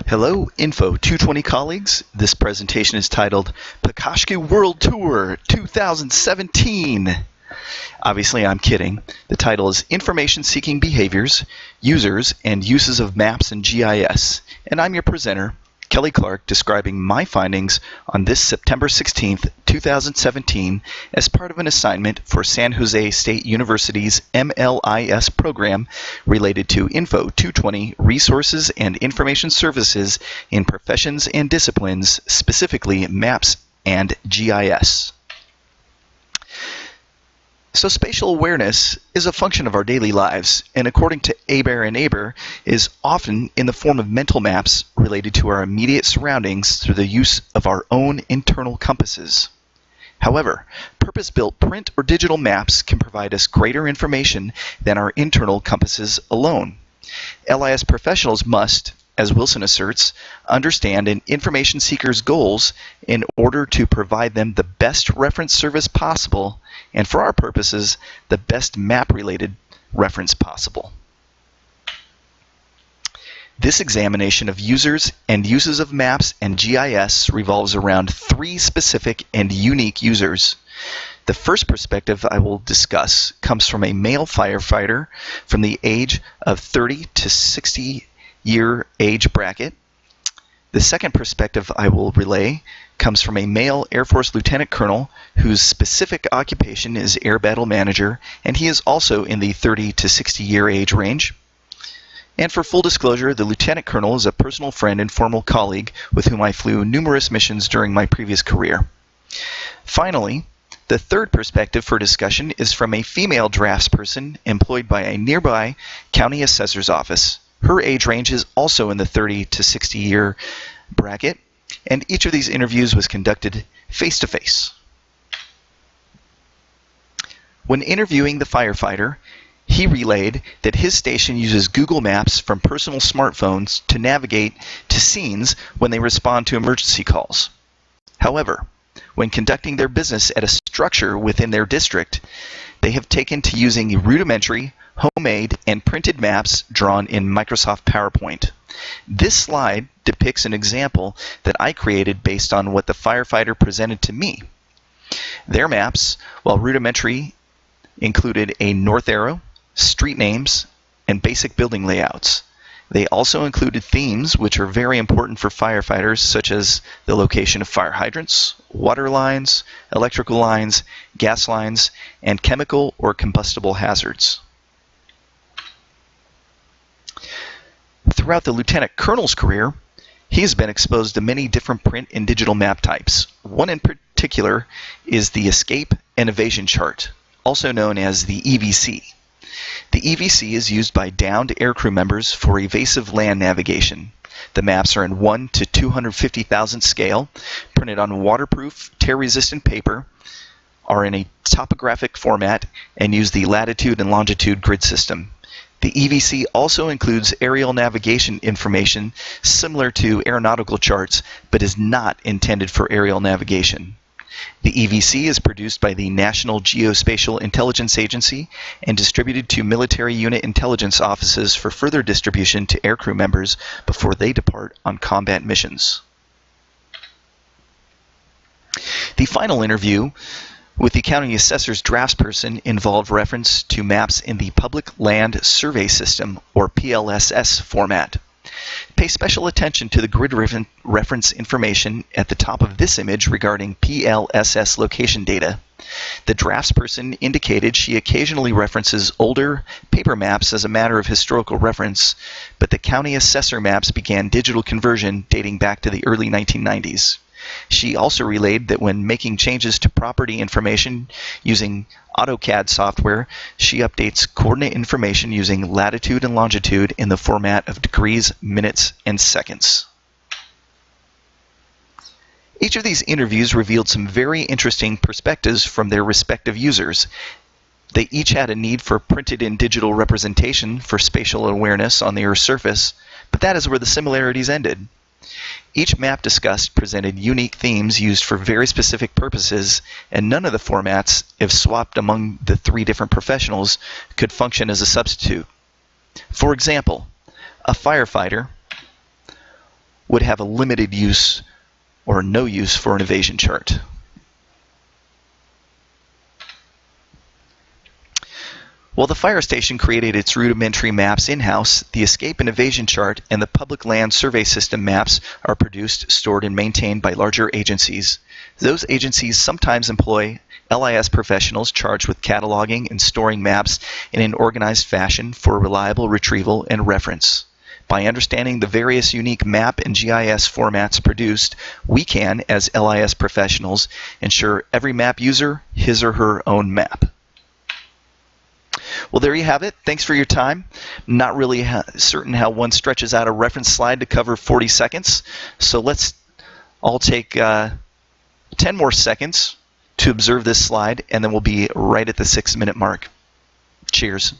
Hello, INFO220 colleagues. This presentation is titled ClarkK World Tour 2017. Obviously, I'm kidding. The title is Information Seeking Behaviors, Users, and Uses of Maps and GIS. And I'm your presenter, Kelly Clark, describing my findings on this September 16th, 2017 as part of an assignment for San Jose State University's MLIS program related to INFO220 resources and information services in professions and disciplines, specifically maps and GIS. So spatial awareness is a function of our daily lives, and according to Aber and Aber, is often in the form of mental maps related to our immediate surroundings through the use of our own internal compasses. However, purpose-built print or digital maps can provide us greater information than our internal compasses alone. LIS professionals must, as Wilson asserts, understand an information seeker's goals in order to provide them the best reference service possible, and for our purposes, the best map-related reference possible. This examination of users and uses of maps and GIS revolves around three specific and unique users. The first perspective I will discuss comes from a male firefighter from the age of 30 to 60 year age bracket. The second perspective I will relay comes from a male Air Force Lieutenant Colonel whose specific occupation is Air Battle Manager, and he is also in the 30 to 60 year age range. And for full disclosure, the Lieutenant Colonel is a personal friend and former colleague with whom I flew numerous missions during my previous career. Finally, the third perspective for discussion is from a female draftsperson employed by a nearby county assessor's office. Her age range is also in the 30 to 60 year bracket, and each of these interviews was conducted face-to-face. When interviewing the firefighter, he relayed that his station uses Google Maps from personal smartphones to navigate to scenes when they respond to emergency calls. However, when conducting their business at a structure within their district, they have taken to using rudimentary, homemade, and printed maps drawn in Microsoft PowerPoint. This slide depicts an example that I created based on what the firefighter presented to me. Their maps, while rudimentary, included a north arrow, street names, and basic building layouts. They also included themes which are very important for firefighters, such as the location of fire hydrants, water lines, electrical lines, gas lines, and chemical or combustible hazards. Throughout the Lieutenant Colonel's career, he has been exposed to many different print and digital map types. One in particular is the Escape and Evasion Chart, also known as the EVC. The EVC is used by downed aircrew members for evasive land navigation. The maps are in 1 to 250,000 scale, printed on waterproof, tear-resistant paper, are in a topographic format, and use the latitude and longitude grid system. The EVC also includes aerial navigation information similar to aeronautical charts, but is not intended for aerial navigation. The EVC is produced by the National Geospatial Intelligence Agency and distributed to military unit intelligence offices for further distribution to aircrew members before they depart on combat missions. The final interview with the county assessor's draftsperson involved reference to maps in the Public Land Survey System, or PLSS format. Pay special attention to the grid reference information at the top of this image regarding PLSS location data. The draftsperson indicated she occasionally references older paper maps as a matter of historical reference, but the county assessor maps began digital conversion dating back to the early 1990s. She also relayed that when making changes to property information using AutoCAD software, she updates coordinate information using latitude and longitude in the format of degrees, minutes, and seconds. Each of these interviews revealed some very interesting perspectives from their respective users. They each had a need for printed and digital representation for spatial awareness on the Earth's surface, but that is where the similarities ended. Each map discussed presented unique themes used for very specific purposes, and none of the formats, if swapped among the three different professionals, could function as a substitute. For example, a firefighter would have a limited use or no use for an evasion chart. While the fire station created its rudimentary maps in-house, the escape and evasion chart and the public land survey system maps are produced, stored, and maintained by larger agencies. Those agencies sometimes employ LIS professionals charged with cataloging and storing maps in an organized fashion for reliable retrieval and reference. By understanding the various unique map and GIS formats produced, we can, as LIS professionals, ensure every map user his or her own map. Well, there you have it. Thanks for your time. Not really certain how one stretches out a reference slide to cover 40 seconds. So let's all take 10 more seconds to observe this slide, and then we'll be right at the 6-minute mark. Cheers.